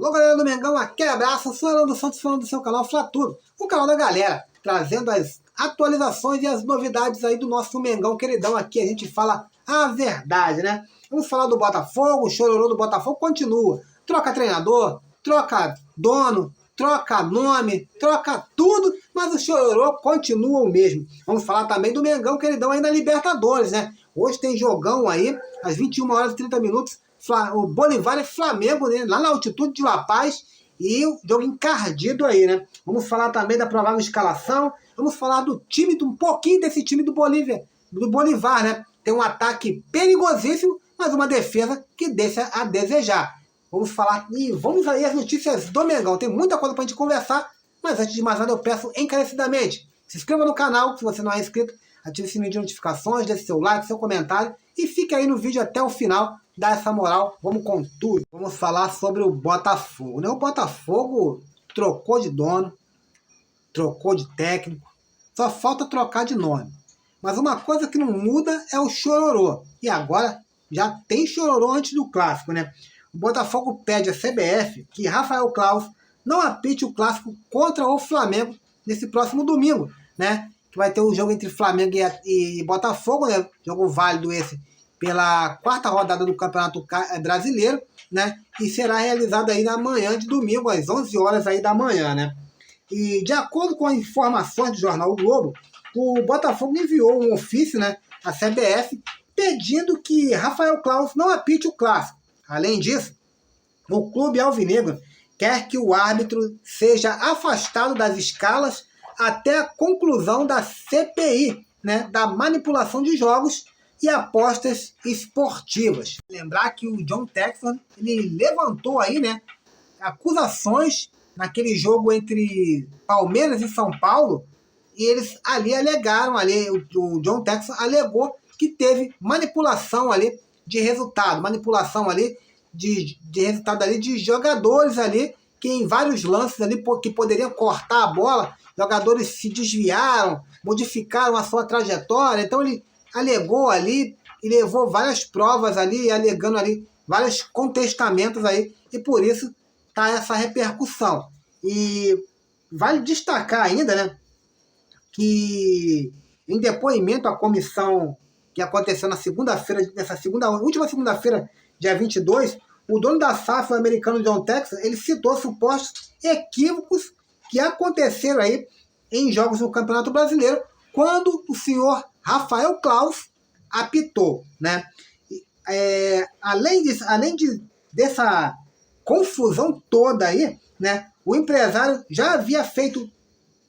Alô, galera do Mengão, aquele abraço, eu sou o Orlando Santos falando do seu canal Fla-Tudo, o canal da galera, trazendo as atualizações e as novidades aí do nosso Mengão queridão. Aqui a gente fala a verdade, né? Vamos falar do Botafogo, o chororô do Botafogo continua. Troca treinador, troca dono, troca nome, troca tudo, mas o chororô continua o mesmo. Vamos falar também do Mengão queridão aí na Libertadores, né? Hoje tem jogão aí, às 21 horas e 30 minutos, o Bolívar e Flamengo, né, lá na altitude de La Paz, e o jogo encardido aí, né? Vamos falar também da provável escalação, vamos falar do time, um pouquinho desse time do Bolívar, né? Tem um ataque perigosíssimo, mas uma defesa que deixa a desejar. Vamos falar, e vamos aí as notícias do Mengão. Tem muita coisa pra gente conversar, mas antes de mais nada eu peço encarecidamente, se inscreva no canal, se você não é inscrito, ative o sininho de notificações, deixe seu like, seu comentário e fique aí no vídeo até o final, dá essa moral, vamos com tudo. Vamos falar sobre o Botafogo, né? O Botafogo trocou de dono, trocou de técnico, só falta trocar de nome. Mas uma coisa que não muda é o chororô. E agora já tem chororô antes do clássico, né? O Botafogo pede à CBF que Rafael Claus não apite o clássico contra o Flamengo nesse próximo domingo, né? Que vai ter um jogo entre Flamengo e Botafogo, né? Jogo válido esse pela quarta rodada do Campeonato Brasileiro, né? E será realizado aí na manhã de domingo, às 11 horas aí da manhã, né? E de acordo com as informações do jornal o Globo, o Botafogo enviou um ofício, né, à CBF pedindo que Rafael Claus não apite o clássico. Além disso, o clube alvinegro quer que o árbitro seja afastado das escalas até a conclusão da CPI, né, da manipulação de jogos e apostas esportivas. Lembrar que o John Textor, ele levantou aí, né, acusações naquele jogo entre Palmeiras e São Paulo, e eles ali alegaram, o John Textor alegou que teve manipulação ali de resultado, manipulação ali de resultado ali de jogadores ali, que em vários lances ali que poderiam cortar a bola, jogadores se desviaram, modificaram a sua trajetória. Então ele alegou ali e levou várias provas ali, alegando ali vários contestamentos aí, e por isso tá essa repercussão. E vale destacar ainda, né, que em depoimento à comissão que aconteceu na segunda-feira, última segunda-feira, dia 22, o dono da SAF, o americano John Textor, ele citou supostos equívocos que aconteceram aí em jogos do Campeonato Brasileiro quando o senhor Rafael Claus apitou, né? Além dessa confusão toda aí, né, o empresário já havia feito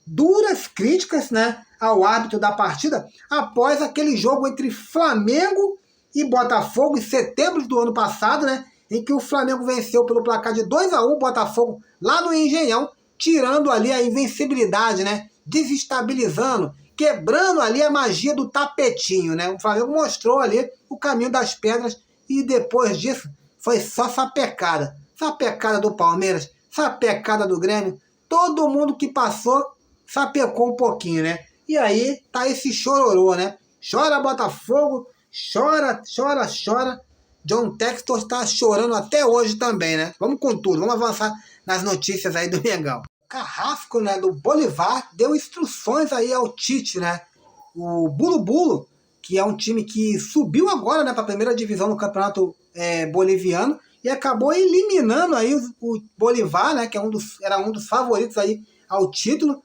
duras críticas, né, ao árbitro da partida após aquele jogo entre Flamengo e Botafogo em setembro do ano passado, né, em que o Flamengo venceu pelo placar de 2-1 o Botafogo lá no Engenhão, tirando ali a invencibilidade, né, desestabilizando, quebrando ali a magia do tapetinho, né? O Flamengo mostrou ali o caminho das pedras e depois disso foi só sapecada. Sapecada do Palmeiras, sapecada do Grêmio, todo mundo que passou sapecou um pouquinho, né? E aí tá esse chororô, né? Chora Botafogo, chora, chora, chora. John Textor está chorando até hoje também, né? Vamos com tudo, vamos avançar nas notícias aí do Mengão. Carrasco, né, do Bolívar deu instruções aí ao Tite, né? O Bulu, que é um time que subiu agora, né, para a primeira divisão no campeonato boliviano e acabou eliminando aí o Bolívar, né, que era um dos favoritos aí ao título.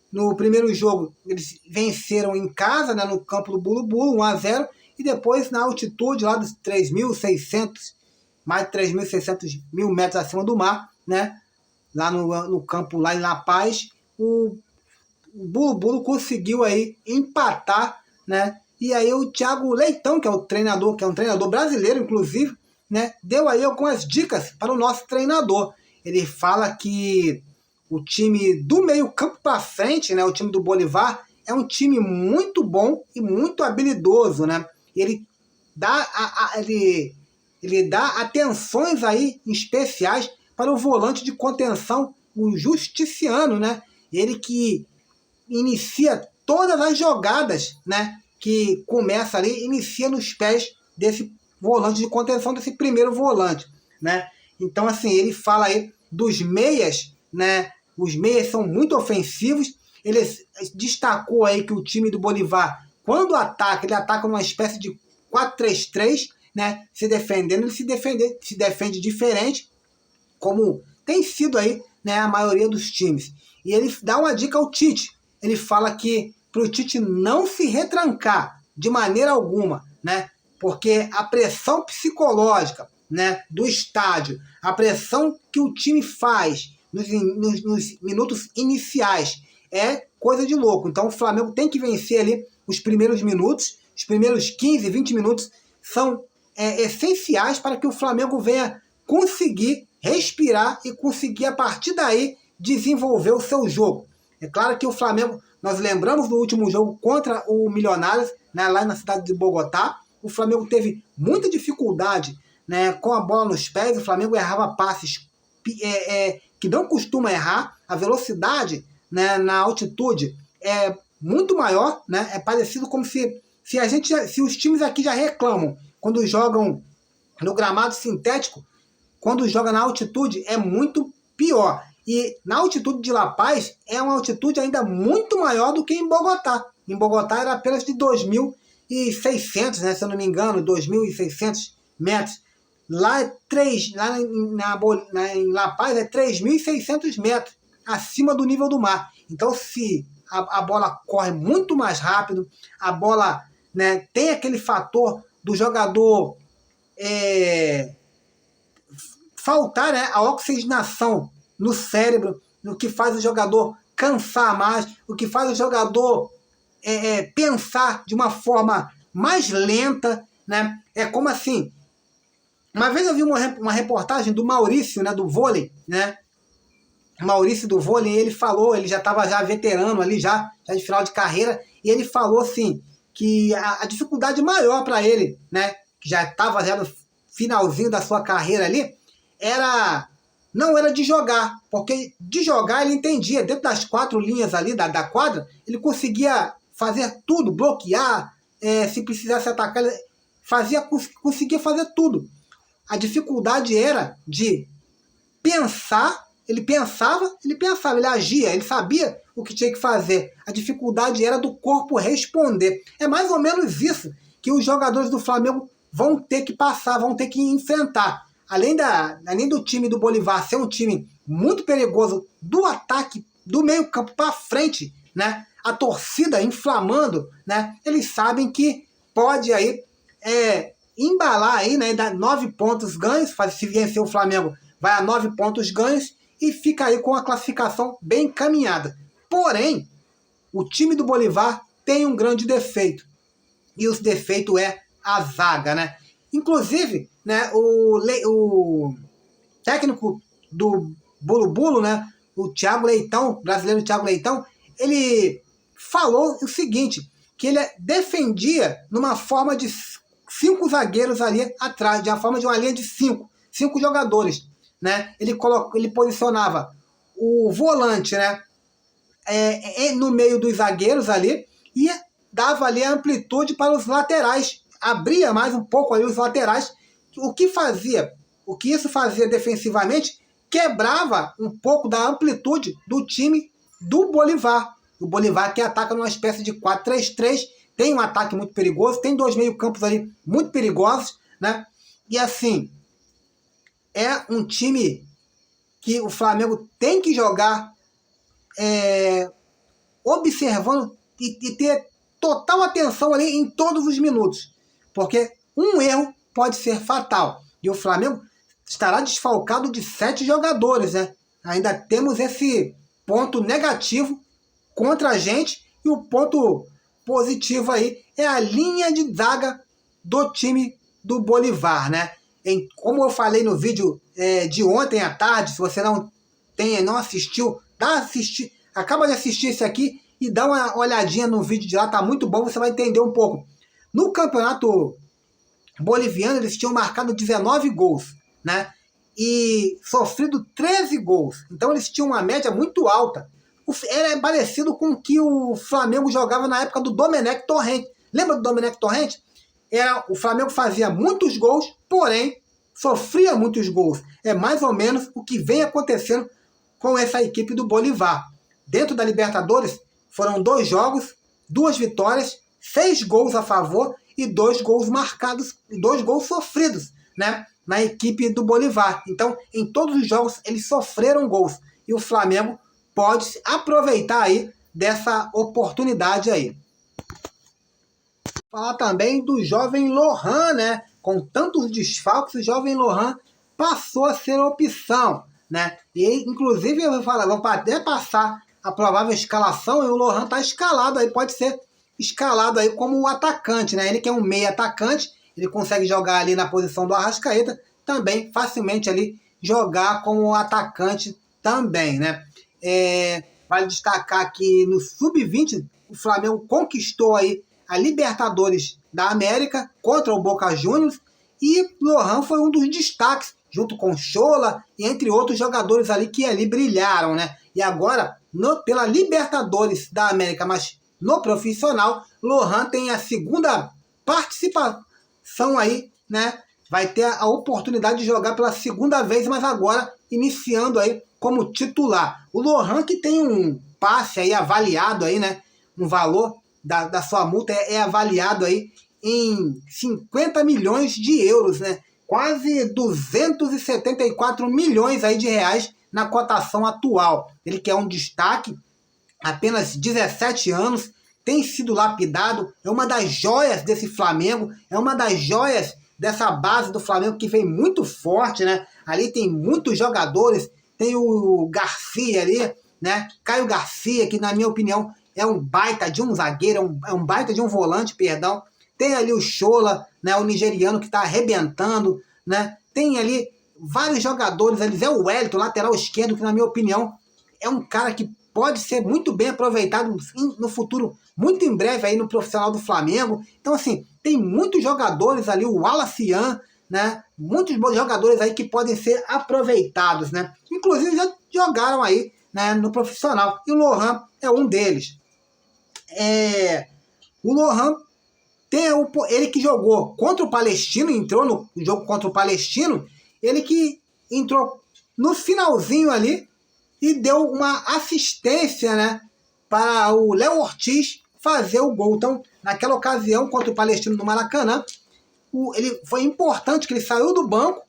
No primeiro jogo eles venceram em casa, né, no campo do Bulu, 1-0, e depois na altitude lá dos 3.600, mais de 3.600 mil metros acima do mar, né? Lá no campo, lá em La Paz, o Bulu conseguiu aí empatar, né? E aí o Thiago Leitão, que é um treinador brasileiro, inclusive, né, deu aí algumas dicas para o nosso treinador. Ele fala que o time do meio campo para frente, né, o time do Bolívar, é um time muito bom e muito habilidoso, né? Ele dá atenções aí especiais para o volante de contenção, o Justiciano, né? Ele que inicia todas as jogadas, né, que começa ali, inicia nos pés desse volante de contenção, desse primeiro volante, né? Então, assim, ele fala aí dos meias, né? Os meias são muito ofensivos. Ele destacou aí que o time do Bolívar, quando ataca, ele ataca numa espécie de 4-3-3, né? Se defendendo, ele se defende diferente, como tem sido aí, né, a maioria dos times. E ele dá uma dica ao Tite. Ele fala que para o Tite não se retrancar de maneira alguma, né? Porque a pressão psicológica, né, do estádio, a pressão que o time faz nos minutos iniciais é coisa de louco. Então o Flamengo tem que vencer ali os primeiros minutos, os primeiros 15, 20 minutos são essenciais para que o Flamengo venha conseguir respirar e conseguir a partir daí desenvolver o seu jogo. É claro que o Flamengo, nós lembramos do último jogo contra o Milionários, né, lá na cidade de Bogotá, o Flamengo teve muita dificuldade, né, com a bola nos pés, o Flamengo errava passes que não costuma errar, a velocidade, né, na altitude é muito maior, né, é parecido como se os times aqui já reclamam quando jogam no gramado sintético, quando joga na altitude é muito pior. E na altitude de La Paz é uma altitude ainda muito maior do que em Bogotá. Em Bogotá era apenas de 2.600, né, se eu não me engano, 2.600 metros. Lá em La Paz é 3.600 metros acima do nível do mar. Então, se a bola corre muito mais rápido, a bola, né, tem aquele fator do jogador faltar, né, a oxigenação no cérebro, o que faz o jogador cansar mais, o que faz o jogador pensar de uma forma mais lenta, né? É como assim, uma vez eu vi uma reportagem do Maurício, né, do vôlei, né? Maurício do vôlei, ele falou, ele já estava já veterano ali, já de final de carreira, e ele falou assim, que a dificuldade maior para ele, né, que já estava já no finalzinho da sua carreira ali, não era de jogar, porque de jogar ele entendia, dentro das 4 linhas ali da quadra, ele conseguia fazer tudo, bloquear, se precisasse atacar, ele conseguia fazer tudo. A dificuldade era de pensar, ele pensava, ele agia, ele sabia o que tinha que fazer. A dificuldade era do corpo responder. É mais ou menos isso que os jogadores do Flamengo vão ter que passar, vão ter que enfrentar. Além do time do Bolívar ser um time muito perigoso do ataque, do meio campo para frente, né? A torcida inflamando, né? Eles sabem que pode aí embalar aí, né? Dar 9 pontos ganhos, se vencer o Flamengo, vai a 9 pontos ganhos e fica aí com a classificação bem encaminhada. Porém, o time do Bolívar tem um grande defeito. E o defeito é a zaga, né? Inclusive, né, o técnico do Bolo-Bulo, né, o Thiago Leitão, brasileiro Thiago Leitão, ele falou o seguinte, que ele defendia numa forma de 5 zagueiros ali atrás, de uma forma de uma linha de 5 jogadores, né? Ele posicionava o volante, né, no meio dos zagueiros ali e dava ali a amplitude para os laterais, abria mais um pouco ali os laterais. O que isso fazia defensivamente, quebrava um pouco da amplitude do time do Bolívar. O Bolívar que ataca numa espécie de 4-3-3, tem um ataque muito perigoso, tem 2 meio-campos ali muito perigosos, né? E assim, é um time que o Flamengo tem que jogar observando e ter total atenção ali em todos os minutos, porque um erro pode ser fatal. E o Flamengo estará desfalcado de 7 jogadores, né? Ainda temos esse ponto negativo contra a gente, e o ponto positivo aí é a linha de zaga do time do Bolívar, né? Como eu falei no vídeo de ontem à tarde, se você não assistiu, acaba de assistir esse aqui e dá uma olhadinha no vídeo de lá, tá muito bom, você vai entender um pouco. No campeonato boliviano, eles tinham marcado 19 gols, né? E sofrido 13 gols. Então eles tinham uma média muito alta. Era parecido com o que o Flamengo jogava na época do Domenech Torrent. Lembra do Domenech Torrent? O Flamengo fazia muitos gols, porém sofria muitos gols. É mais ou menos o que vem acontecendo com essa equipe do Bolívar. Dentro da Libertadores, foram 2 jogos, 2 vitórias, 6 gols a favor e 2 gols marcados, 2 gols sofridos, né, na equipe do Bolívar. Então, em todos os jogos, eles sofreram gols. E o Flamengo pode aproveitar aí dessa oportunidade aí. Falar também do jovem Lohan, né? Com tantos desfalques, o jovem Lohan passou a ser opção, né? E, inclusive, eu vou até passar a provável escalação e o Lohan está escalado aí, pode ser escalado aí como o atacante, né? Ele que é um meia atacante, ele consegue jogar ali na posição do Arrascaeta, também facilmente ali jogar como atacante também, né? Vale destacar que no Sub-20 o Flamengo conquistou aí a Libertadores da América contra o Boca Juniors e Lohan foi um dos destaques, junto com Chola e entre outros jogadores ali que ali brilharam, né? E agora, pela Libertadores da América, mas no profissional, Lohan tem a segunda participação aí, né? Vai ter a oportunidade de jogar pela segunda vez, mas agora iniciando aí como titular. O Lohan, que tem um passe aí avaliado aí, né? Um valor da sua multa é avaliado aí em 50 milhões de euros, né? Quase 274 milhões aí de reais na cotação atual. Ele que é um destaque, apenas 17 anos, tem sido lapidado, é uma das joias desse Flamengo, é uma das joias dessa base do Flamengo que vem muito forte, né? Ali tem muitos jogadores, tem o Garcia ali, né? Caio Garcia, que na minha opinião é um baita de um zagueiro, é um baita de um volante, perdão. Tem ali o Chola, né? O nigeriano que está arrebentando, né? Tem ali vários jogadores, ali, Zé Wellington, lateral esquerdo, que na minha opinião é um cara que pode ser muito bem aproveitado no futuro, muito em breve aí no profissional do Flamengo. Então, assim, tem muitos jogadores ali, o Wallace, né? Muitos jogadores aí que podem ser aproveitados, né? Inclusive já jogaram aí, né, no profissional. E o Lohan é um deles. O Lohan ele que jogou contra o Palestino, entrou no jogo contra o Palestino, ele que entrou no finalzinho ali e deu uma assistência, né, para o Léo Ortiz fazer o gol. Então, naquela ocasião, contra o Palestino no Maracanã, foi importante que ele saiu do banco,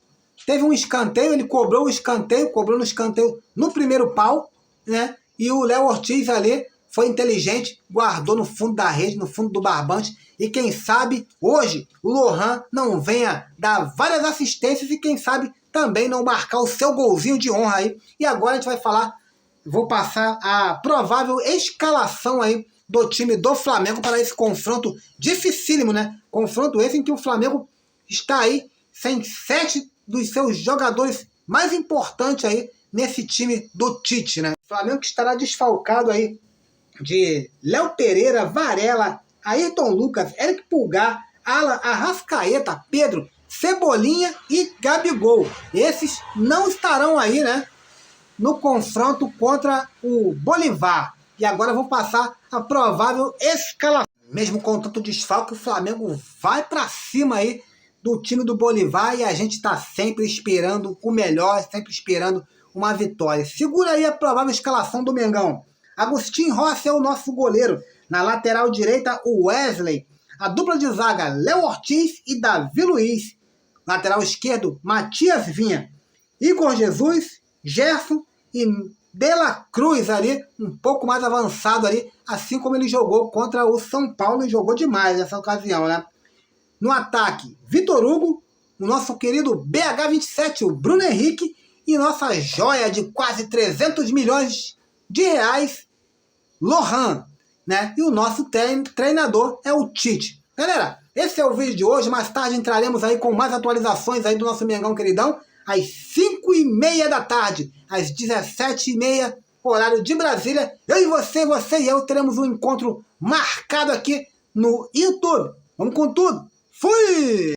teve um escanteio, ele cobrou no escanteio no primeiro pau, né, e o Léo Ortiz ali foi inteligente, guardou no fundo da rede, no fundo do barbante, e quem sabe hoje o Lohan não venha dar várias assistências e quem sabe também não marcar o seu golzinho de honra aí. E agora a gente vai falar, vou passar a provável escalação aí do time do Flamengo para esse confronto dificílimo, né? Confronto esse em que o Flamengo está aí sem 7 dos seus jogadores mais importantes aí nesse time do Tite, né? O Flamengo que estará desfalcado aí de Léo Pereira, Varela, Ayrton Lucas, Eric Pulgar, Alan, Arrascaeta, Pedro, Cebolinha e Gabigol. Esses não estarão aí, né, no confronto contra o Bolívar. E agora eu vou passar a provável escalação. Mesmo com tanto desfalque, o Flamengo vai para cima aí do time do Bolívar e a gente está sempre esperando o melhor, sempre esperando uma vitória. Segura aí a provável escalação do Mengão. Agostinho Rossi é o nosso goleiro. Na lateral direita, o Wesley. A dupla de zaga, Léo Ortiz e Davi Luiz. Lateral esquerdo, Matias Vinha. Igor Jesus, Gerson e De La Cruz ali, um pouco mais avançado ali, assim como ele jogou contra o São Paulo e jogou demais nessa ocasião, né? No ataque, Vitor Hugo, o nosso querido BH27, o Bruno Henrique, e nossa joia de quase 300 milhões de reais, Lohan, né? E o nosso treinador é o Tite. Galera, esse é o vídeo de hoje. Mais tarde entraremos aí com mais atualizações aí do nosso Mengão queridão, às 5h30 da tarde, às 17h30, horário de Brasília. Eu e você e eu teremos um encontro marcado aqui no YouTube. Vamos com tudo. Fui!